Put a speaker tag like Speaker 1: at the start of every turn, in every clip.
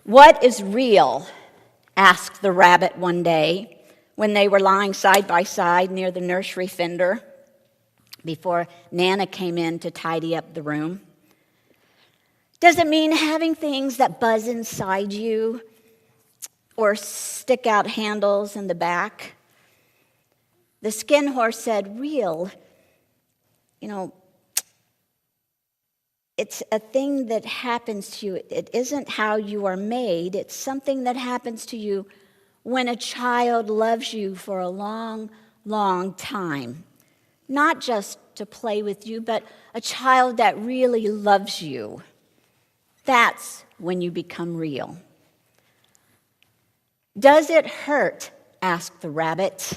Speaker 1: "What is real?" asked the rabbit one day when they were lying side by side near the nursery fender before Nana came in to tidy up the room. "Does it mean having things that buzz inside you or stick out handles in the back?" The skin horse said, "Real, it's a thing that happens to you. It isn't how you are made. It's something that happens to you when a child loves you for a long, long time. Not just to play with you, but a child that really loves you. That's when you become real." "Does it hurt?" asked the rabbit.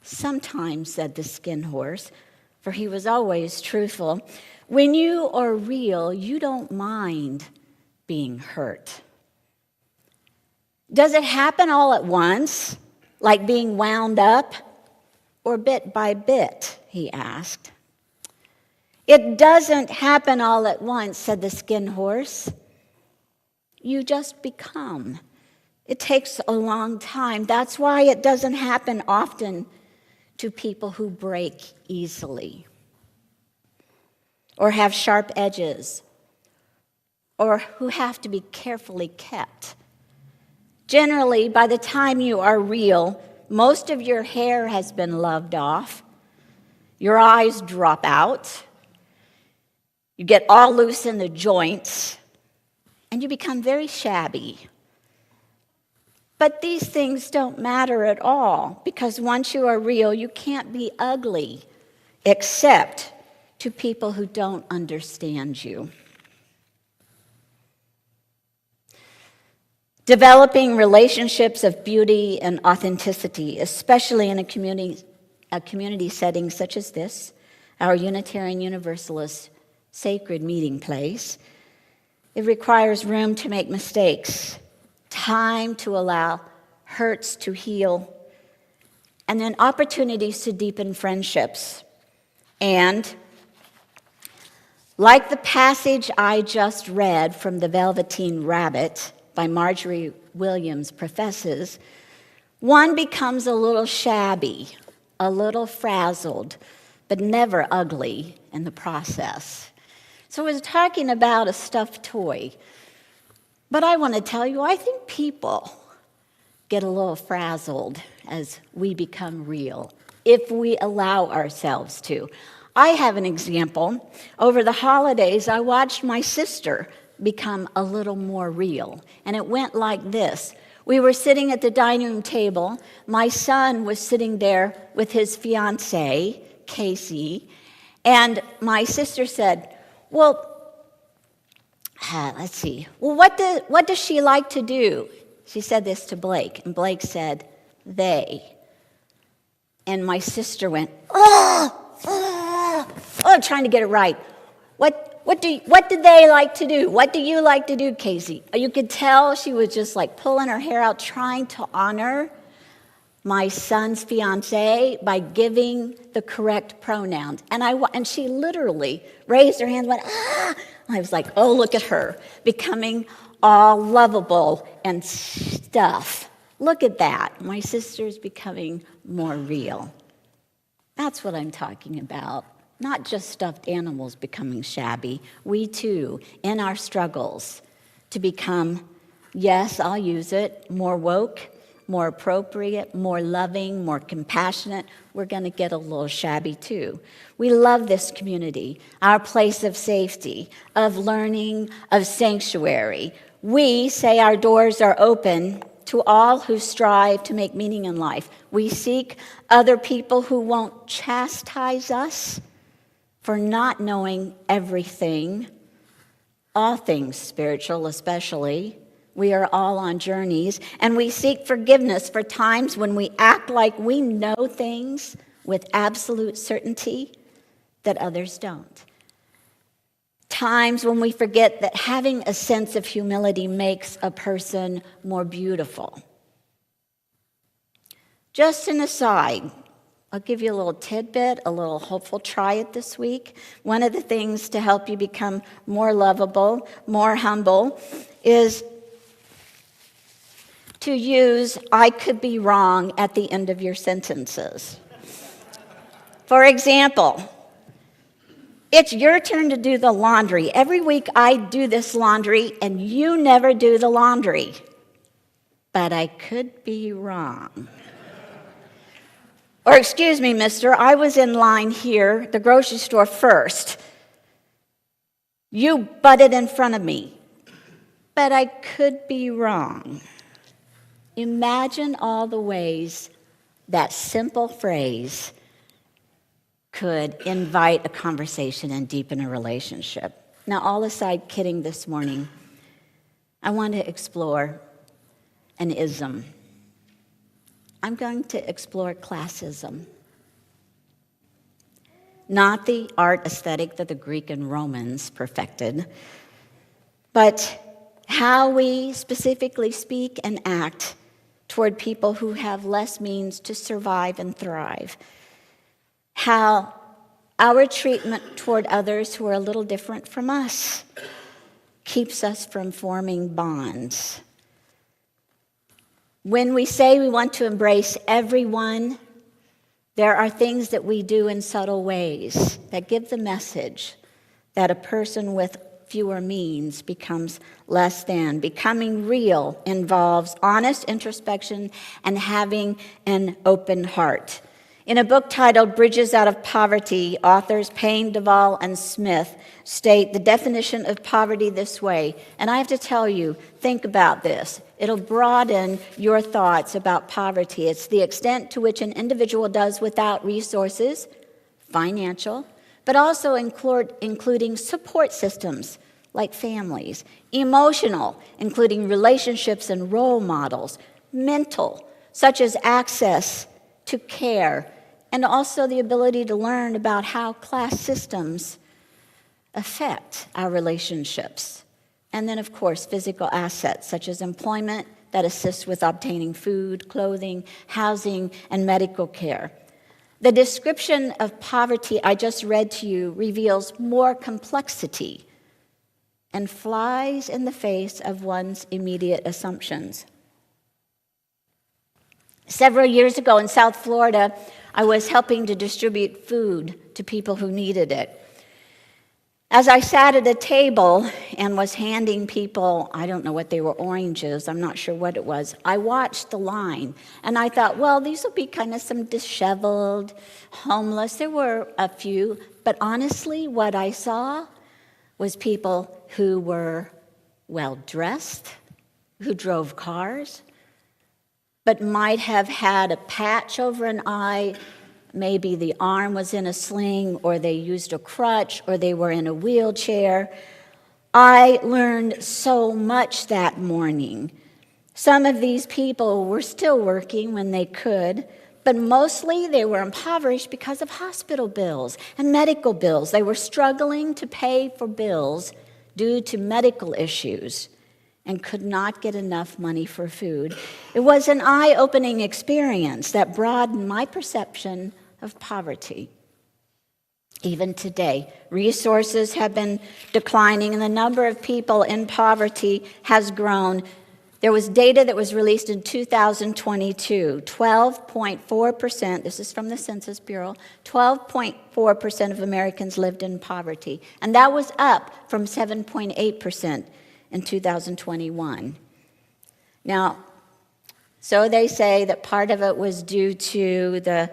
Speaker 1: "Sometimes," said the skin horse, for he was always truthful. "When you are real, you don't mind being hurt." "Does it happen all at once, like being wound up, or bit by bit?" he asked. "It doesn't happen all at once," said the skin horse. "You just become. It takes a long time. That's why it doesn't happen often to people who break easily, or have sharp edges, or who have to be carefully kept. Generally, by the time you are real, most of your hair has been loved off, your eyes drop out, you get all loose in the joints, and you become very shabby. But these things don't matter at all, because once you are real, you can't be ugly, except to people who don't understand you." Developing relationships of beauty and authenticity, especially in a community setting such as this, our Unitarian Universalist sacred meeting place, it requires room to make mistakes, time to allow hurts to heal, and then opportunities to deepen friendships. And like the passage I just read from The Velveteen Rabbit by Marjorie Williams professes, one becomes a little shabby, a little frazzled, but never ugly in the process. So we're talking about a stuffed toy. But I want to tell you, I think people get a little frazzled as we become real, if we allow ourselves to. I have an example. Over the holidays, I watched my sister become a little more real, and it went like this. We were sitting at the dining room table. My son was sitting there with his fiancée, Casey, and my sister said, well, what does she like to do? She said this to Blake, and Blake said, "They." And my sister went, trying to get it right. What did they like to do? What do you like to do, Casey? You could tell she was just like pulling her hair out, trying to honor my son's fiancé by giving the correct pronouns. And she literally raised her hand and went, ah! I was like, oh, look at her, becoming all lovable and stuff. Look at that. My sister's becoming more real. That's what I'm talking about. Not just stuffed animals becoming shabby. We too, in our struggles to become, yes, I'll use it, more woke, more appropriate, more loving, more compassionate, we're going to get a little shabby too. We love this community, our place of safety, of learning, of sanctuary. We say our doors are open to all who strive to make meaning in life. We seek other people who won't chastise us for not knowing everything, all things spiritual especially. We are all on journeys, and we seek forgiveness for times when we act like we know things with absolute certainty that others don't. Times when we forget that having a sense of humility makes a person more beautiful. Just an aside, I'll give you a little tidbit, a little hopeful. Try it this week. One of the things to help you become more lovable, more humble, is to use "I could be wrong" at the end of your sentences. For example, it's your turn to do the laundry. Every week I do this laundry and you never do the laundry. But I could be wrong. Or, excuse me, mister, I was in line here, the grocery store first. You butted in front of me. But I could be wrong. Imagine all the ways that simple phrase could invite a conversation and deepen a relationship. Now, all aside kidding this morning, I want to explore an ism. I'm going to explore classism. Not the art aesthetic that the Greek and Romans perfected, but how we specifically speak and act toward people who have less means to survive and thrive. How our treatment toward others who are a little different from us keeps us from forming bonds. When we say we want to embrace everyone, there are things that we do in subtle ways that give the message that a person with fewer means becomes less than. Becoming real involves honest introspection and having an open heart. In a book titled Bridges Out of Poverty, authors Payne, Duvall, and Smith state the definition of poverty this way. And I have to tell you, think about this. It'll broaden your thoughts about poverty. It's the extent to which an individual does without resources, financial, but also including support systems like families, emotional, including relationships and role models, mental, such as access to care, and also the ability to learn about how class systems affect our relationships. And then, of course, physical assets such as employment that assists with obtaining food, clothing, housing, and medical care. The description of poverty I just read to you reveals more complexity and flies in the face of one's immediate assumptions. Several years ago in South Florida, I was helping to distribute food to people who needed it. As I sat at a table and was handing people, I don't know what they were, oranges, I'm not sure what it was, I watched the line and I thought, well, these will be kind of some disheveled, homeless. There were a few, but honestly, what I saw was people who were well-dressed, who drove cars, but might have had a patch over an eye. Maybe the arm was in a sling, or they used a crutch, or they were in a wheelchair. I learned so much that morning. Some of these people were still working when they could, but mostly they were impoverished because of hospital bills and medical bills. They were struggling to pay for bills due to medical issues and could not get enough money for food. It was an eye-opening experience that broadened my perception of poverty. Even today, resources have been declining and the number of people in poverty has grown. There was data that was released in 2022, 12.4%, this is from the Census Bureau, 12.4% of Americans lived in poverty, and that was up from 7.8% in 2021. Now, so they say that part of it was due to the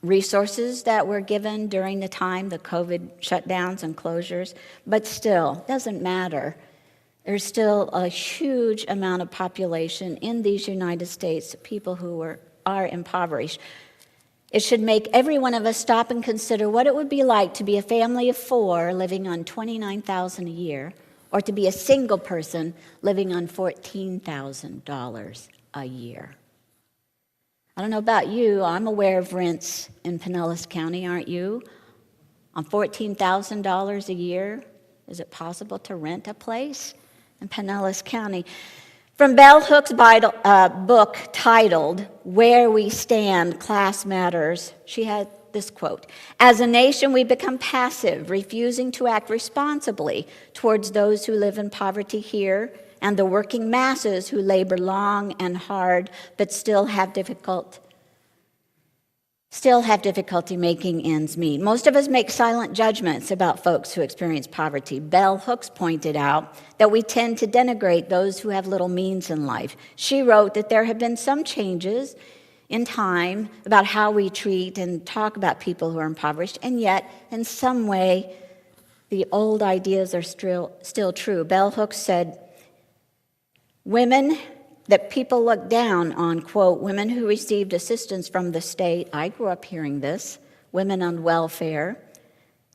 Speaker 1: resources that were given during the time, the COVID shutdowns and closures, but still, doesn't matter. There's still a huge amount of population in these United States, people who are impoverished. It should make every one of us stop and consider what it would be like to be a family of 4 living on $29,000 a year, or to be a single person living on $14,000 a year. I don't know about you, I'm aware of rents in Pinellas County, aren't you? On $14,000 a year, is it possible to rent a place in Pinellas County?
Speaker 2: From Bell Hooks' book titled Where We Stand, Class Matters, she had this quote: "As a nation, we become passive, refusing to act responsibly towards those who live in poverty here and the working masses who labor long and hard but still have difficulty making ends meet. Most of us make silent judgments about folks who experience poverty. Bell Hooks pointed out that we tend to denigrate those who have little means in life. She wrote that there have been some changes in time about how we treat and talk about people who are impoverished, and yet, in some way, the old ideas are still true. Bell Hooks said, women that people look down on, quote, women who received assistance from the state, I grew up hearing this, women on welfare,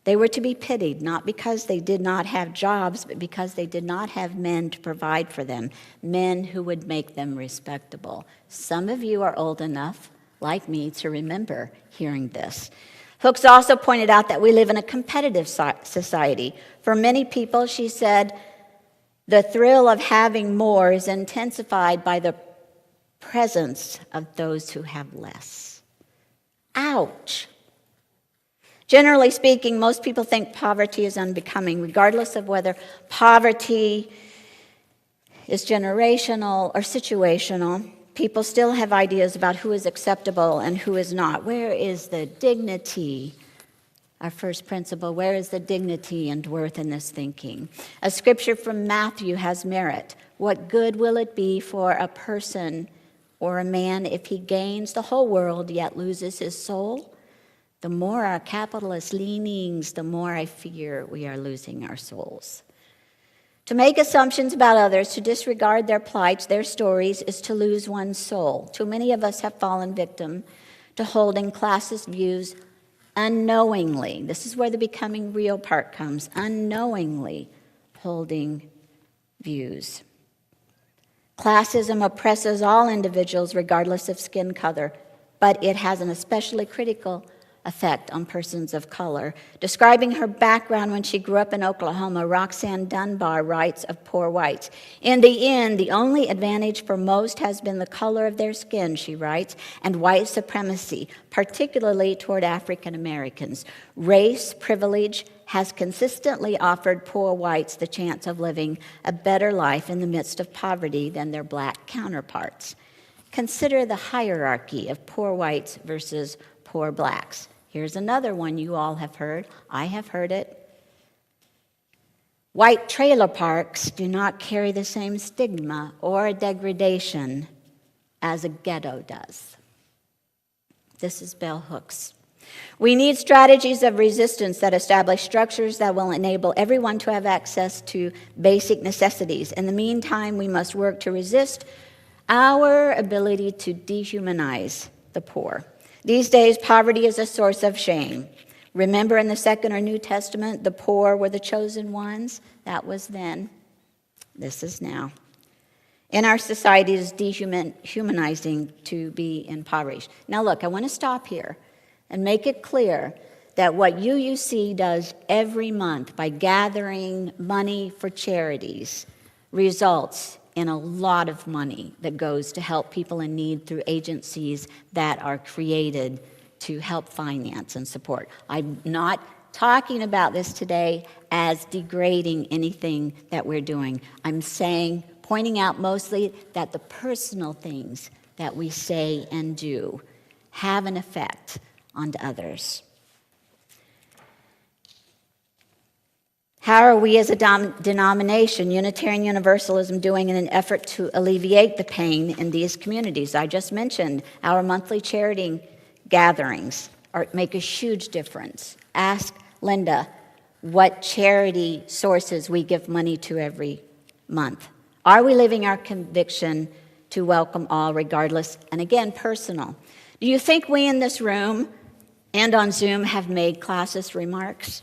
Speaker 2: they were to be pitied, not because they did not have jobs, but because they did not have men to provide for them, men who would make them respectable. Some of you are old enough, like me, to remember hearing this. Hooks also pointed out that we live in a competitive society. For many people, she said, the thrill of having more is intensified by the presence of those who have less. Ouch. Generally speaking, most people think poverty is unbecoming, regardless of whether poverty is generational or situational. People still have ideas about who is acceptable and who is not. Where is the dignity? Our first principle, where is the dignity and worth in this thinking? A scripture from Matthew has merit. What good will it be for a person or a man if he gains the whole world yet loses his soul? The more our capitalist leanings, the more I fear we are losing our souls. To make assumptions about others, to disregard their plights, their stories, is to lose one's soul. Too many of us have fallen victim to holding classist views unknowingly. This is where the becoming real part comes, unknowingly holding views. Classism oppresses all individuals regardless of skin color, but it has an especially critical effect on persons of color. Describing her background when she grew up in Oklahoma, Roxanne Dunbar writes of poor whites. In the end, the only advantage for most has been the color of their skin, she writes, and white supremacy, particularly toward African Americans. Race privilege has consistently offered poor whites the chance of living a better life in the midst of poverty than their black counterparts. Consider the hierarchy of poor whites versus poor blacks. Here's another one you all have heard. I have heard it. White trailer parks do not carry the same stigma or degradation as a ghetto does. This is Bell Hooks. We need strategies of resistance that establish structures that will enable everyone to have access to basic necessities. In the meantime, we must work to resist our ability to dehumanize the poor. These days, poverty is a source of shame. Remember in the Second or New Testament, the poor were the chosen ones? That was then. This is now. In our society, it is dehumanizing to be impoverished. Now look, I want to stop here and make it clear that what UUC does every month by gathering money for charities results in a lot of money that goes to help people in need through agencies that are created to help finance and support. I'm not talking about this today as degrading anything that we're doing. I'm pointing out mostly that the personal things that we say and do have an effect on others. How are we as a denomination, Unitarian Universalism, doing in an effort to alleviate the pain in these communities? I just mentioned our monthly charity gatherings make a huge difference. Ask Linda what charity sources we give money to every month. Are we living our conviction to welcome all regardless? And again, personal. Do you think we in this room and on Zoom have made classist remarks?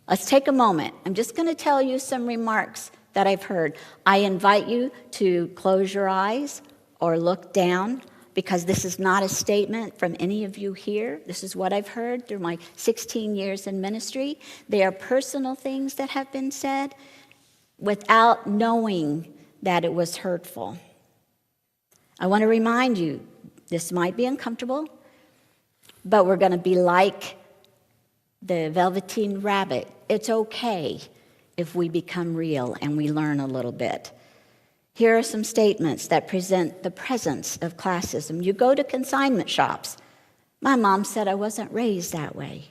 Speaker 2: Let's take a moment. I'm just going to tell you some remarks that I've heard. I invite you to close your eyes or look down, because this is not a statement from any of you here. This is what I've heard through my 16 years in ministry. They are personal things that have been said. without knowing that it was hurtful. I want to remind you, this might be uncomfortable, but we're going to be like the Velveteen Rabbit. It's okay if we become real and we learn a little bit. Here are some statements that present the presence of classism. You go to consignment shops. My mom said I wasn't raised that way.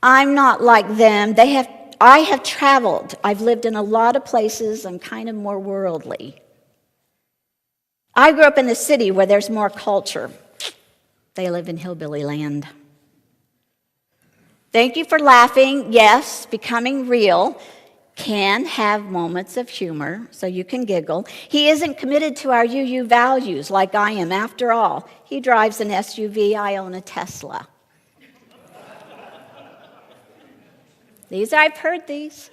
Speaker 2: I'm not like them. I have traveled. I've lived in a lot of places. I'm kind of more worldly. I grew up in the city where there's more culture. They live in hillbilly land. Thank you for laughing. Yes, becoming real can have moments of humor, so you can giggle. He isn't committed to our UU values like I am. After all, he drives an SUV, I own a Tesla. I've heard these.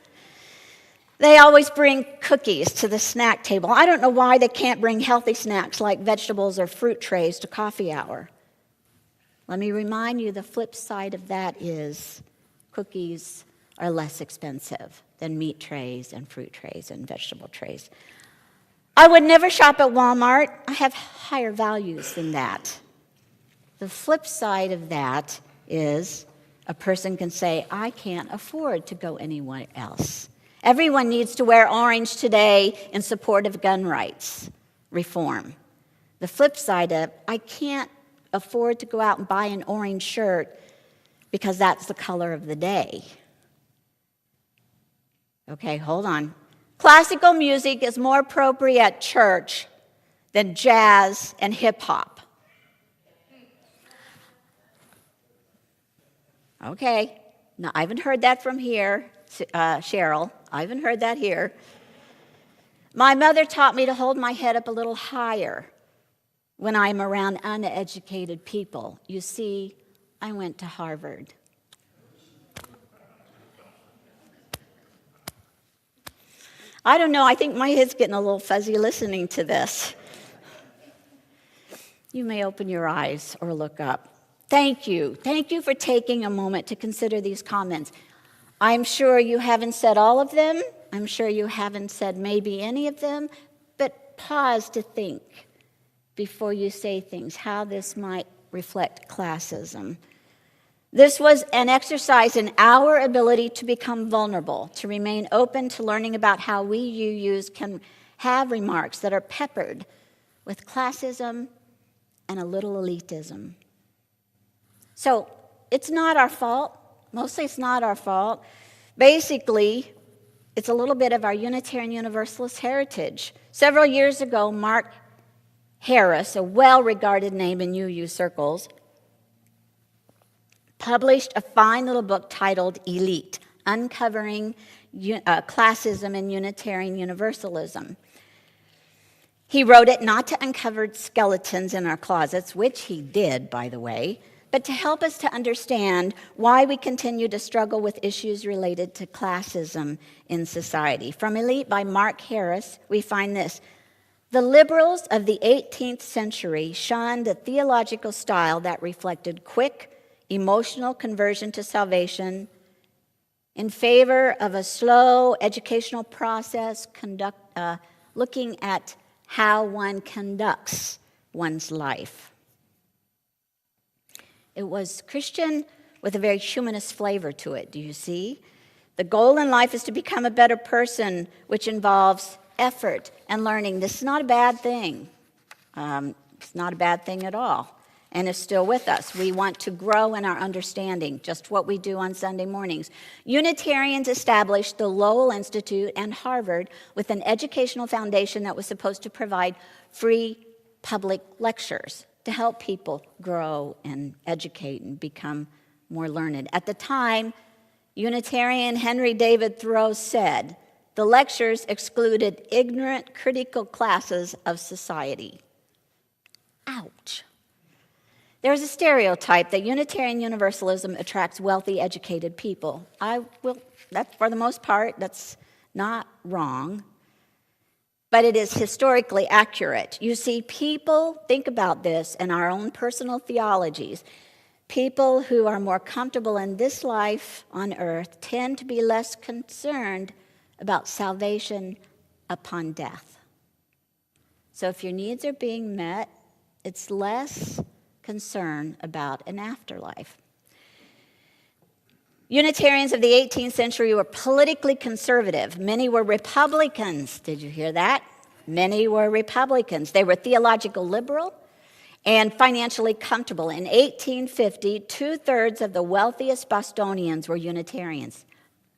Speaker 2: They always bring cookies to the snack table. I don't know why they can't bring healthy snacks like vegetables or fruit trays to coffee hour. Let me remind you, the flip side of that is cookies are less expensive than meat trays and fruit trays and vegetable trays. I would never shop at Walmart. I have higher values than that. The flip side of that is a person can say, I can't afford to go anywhere else. Everyone needs to wear orange today in support of gun rights reform. The flip side of, I can't afford to go out and buy an orange shirt because that's the color of the day. Okay, hold on. Classical music is more appropriate at church than jazz and hip hop. Okay, now I haven't heard that from here, Cheryl. I haven't heard that here. My mother taught me to hold my head up a little higher when I'm around uneducated people. You see, I went to Harvard. I don't know, I think my head's getting a little fuzzy listening to this. You may open your eyes or look up. Thank you. Thank you for taking a moment to consider these comments. I'm sure you haven't said all of them. I'm sure you haven't said maybe any of them, but pause to think before you say things, how this might reflect classism. This was an exercise in our ability to become vulnerable, to remain open to learning about how we UUs can have remarks that are peppered with classism and a little elitism. So it's not our fault. Mostly it's not our fault. Basically, it's a little bit of our Unitarian Universalist heritage. Several years ago, Mark Harris, a well-regarded name in UU circles, published a fine little book titled Elite, Uncovering Classism and Unitarian Universalism. He wrote it not to uncover skeletons in our closets, which he did, by the way, but to help us to understand why we continue to struggle with issues related to classism in society. From Elite by Mark Harris, we find this. The liberals of the 18th century shunned a theological style that reflected quick, emotional conversion to salvation in favor of a slow educational process looking at how one conducts one's life. It was Christian with a very humanist flavor to it, do you see? The goal in life is to become a better person, which involves effort and learning. This is not a bad thing. It's not a bad thing at all. And it's still with us. We want to grow in our understanding, just what we do on Sunday mornings. Unitarians established the Lowell Institute and Harvard with an educational foundation that was supposed to provide free public lectures to help people grow and educate and become more learned. At the time, Unitarian Henry David Thoreau said, the lectures excluded ignorant, critical classes of society. Ouch. There's a stereotype that Unitarian Universalism attracts wealthy, educated people. That's for the most part, that's not wrong, but it is historically accurate. You see, people, think about this in our own personal theologies, people who are more comfortable in this life on earth tend to be less concerned about salvation upon death. So if your needs are being met, it's less concern about an afterlife. Unitarians of the 18th century were politically conservative. Many were Republicans. Did you hear that? Many were Republicans. They were theological liberal and financially comfortable. In 1850, 2/3 of the wealthiest Bostonians were Unitarians.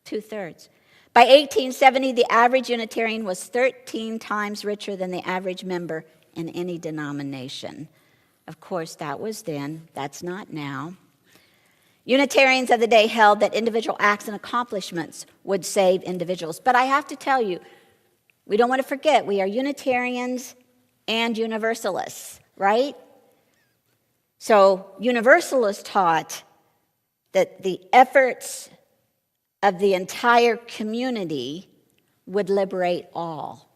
Speaker 2: 2/3. By 1870, the average Unitarian was 13 times richer than the average member in any denomination. Of course, that was then. That's not now. Unitarians of the day held that individual acts and accomplishments would save individuals. But I have to tell you, we don't want to forget, we are Unitarians and Universalists, right? So Universalists taught that the efforts of the entire community would liberate all.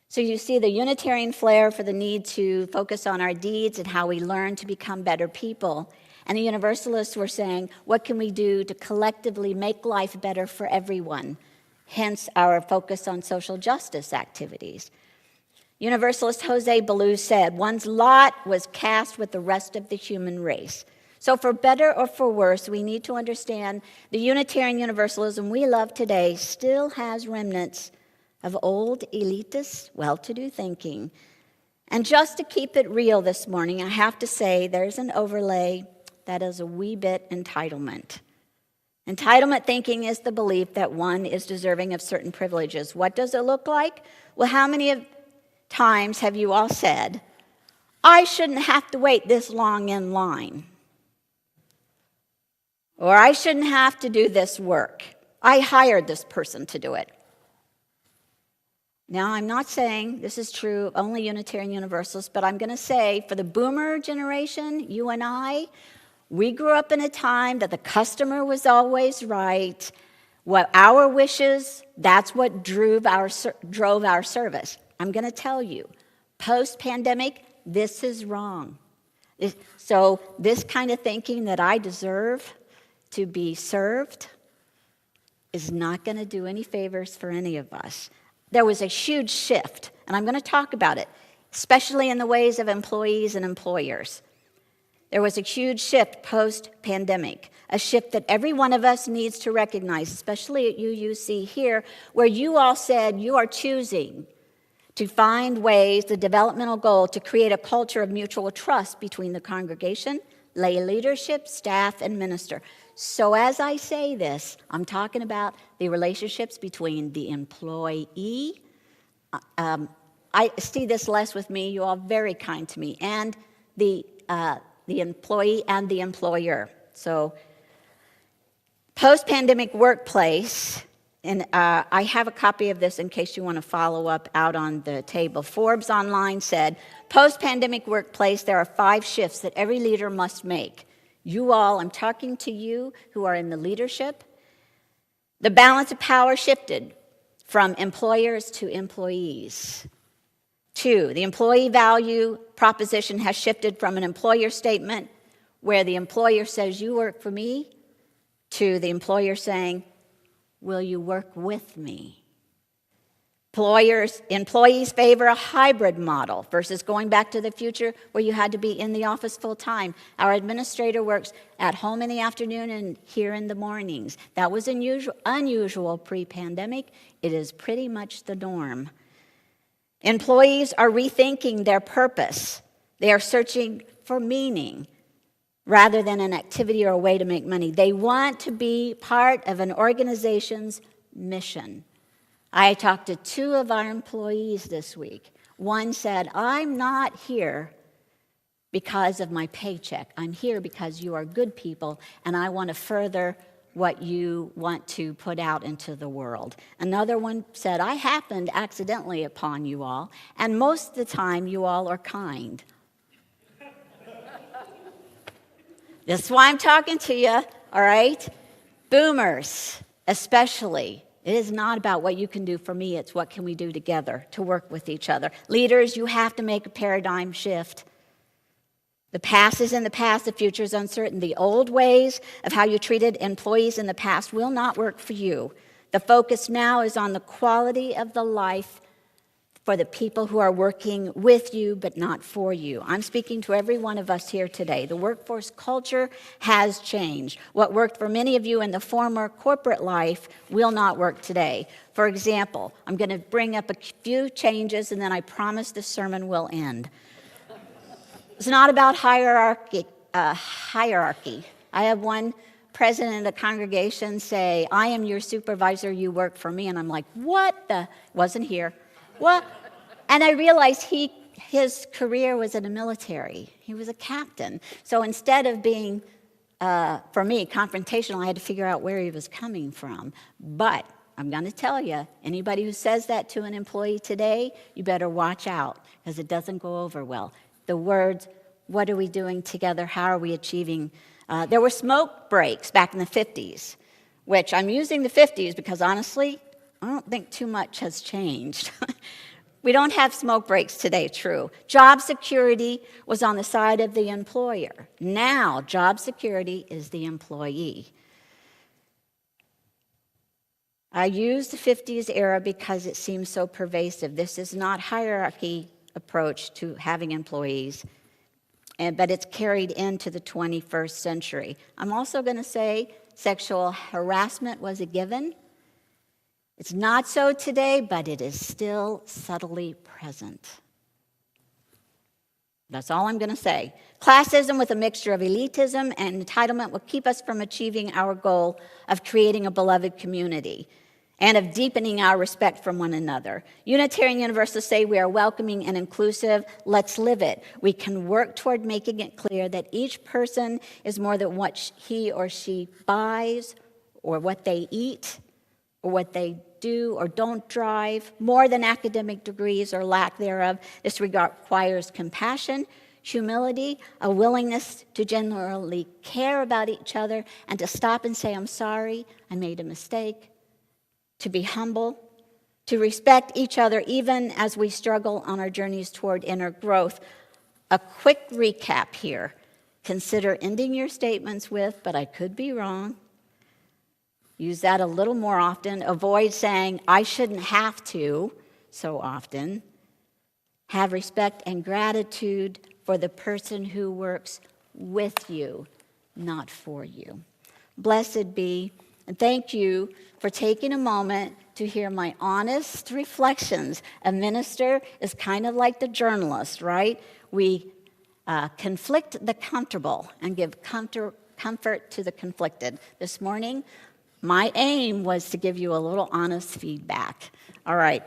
Speaker 2: So you see the Unitarian flair for the need to focus on our deeds and how we learn to become better people. And the Universalists were saying, what can we do to collectively make life better for everyone? Hence our focus on social justice activities. Universalist Jose Ballou said, one's lot was cast with the rest of the human race. So for better or for worse, we need to understand the Unitarian Universalism we love today still has remnants of old elitist, well-to-do thinking. And just to keep it real this morning, I have to say there's an overlay that is a wee bit entitlement. Entitlement thinking is the belief that one is deserving of certain privileges. What does it look like? Well, how many times have you all said, I shouldn't have to wait this long in line? Or I shouldn't have to do this work. I hired this person to do it. Now, I'm not saying this is true of only Unitarian Universalists, but I'm going to say for the boomer generation, you and I, we grew up in a time that the customer was always right. What our wishes, that's what drove our service. I'm going to tell you, post-pandemic, this is wrong. So this kind of thinking that I deserve to be served is not going to do any favors for any of us. There was a huge shift, and I'm going to talk about it, especially in the ways of employees and employers. There was a huge shift post-pandemic, a shift that every one of us needs to recognize, especially at UUC here, where you all said you are choosing to find ways, the developmental goal, to create a culture of mutual trust between the congregation, lay leadership, staff, and minister. So as I say this, I'm talking about the relationships between the employee, I see this less with me, you all are very kind to me, and the employee and the employer. So post-pandemic workplace, and I have a copy of this in case you want to follow up out on the table. Forbes Online said, post-pandemic workplace, there are 5 shifts that every leader must make. You all, I'm talking to you who are in the leadership. The balance of power shifted from employers to employees. 2, the employee value proposition has shifted from an employer statement where the employer says, you work for me, to the employer saying, will you work with me? Employees favor a hybrid model versus going back to the future where you had to be in the office full time. Our administrator works at home in the afternoon and here in the mornings. That was unusual pre-pandemic. It is pretty much the norm. Employees are rethinking their purpose. They are searching for meaning rather than an activity or a way to make money. They want to be part of an organization's mission. I talked to 2 of our employees this week. One said, I'm not here because of my paycheck. I'm here because you are good people, and I want to further what you want to put out into the world. Another one said, I happened accidentally upon you all, and most of the time you all are kind. This is why I'm talking to you, all right? Boomers, especially. It is not about what you can do for me, it's what can we do together to work with each other. Leaders, you have to make a paradigm shift. The past is in the past, the future is uncertain. The old ways of how you treated employees in the past will not work for you. The focus now is on the quality of the life for the people who are working with you but not for you. I'm speaking to every one of us here today. The workforce culture has changed. What worked for many of you in the former corporate life will not work today. For example, I'm going to bring up a few changes and then I promise the sermon will end. It's not about hierarchy. I have one president of the congregation say, "I am your supervisor, you work for me." And I'm like, what the? Wasn't here. What? And I realized his career was in the military. He was a captain. So instead of being, for me, confrontational, I had to figure out where he was coming from. But I'm going to tell you, anybody who says that to an employee today, you better watch out, because it doesn't go over well. The words, what are we doing together? How are we achieving? There were smoke breaks back in the 50s, which I'm using the 50s because honestly, I don't think too much has changed. We don't have smoke breaks today, true. Job security was on the side of the employer. Now, job security is the employee. I use the 50s era because it seems so pervasive. This is not hierarchy approach to having employees, but it's carried into the 21st century. I'm also going to say sexual harassment was a given. It's not so today, but it is still subtly present. That's all I'm going to say. Classism with a mixture of elitism and entitlement will keep us from achieving our goal of creating a beloved community and of deepening our respect from one another. Unitarian Universalists say we are welcoming and inclusive. Let's live it. We can work toward making it clear that each person is more than what he or she buys or what they eat or what they do or don't drive, more than academic degrees or lack thereof. This requires compassion, humility, a willingness to genuinely care about each other and to stop and say, "I'm sorry, I made a mistake," to be humble, to respect each other even as we struggle on our journeys toward inner growth. A quick recap here. Consider ending your statements with, "but I could be wrong." Use that a little more often. Avoid saying, "I shouldn't have to," so often. Have respect and gratitude for the person who works with you, not for you. Blessed be, and thank you for taking a moment to hear my honest reflections. A minister is kind of like the journalist, right? We conflict the comfortable and give comfort to the conflicted. This morning, my aim was to give you a little honest feedback. All right.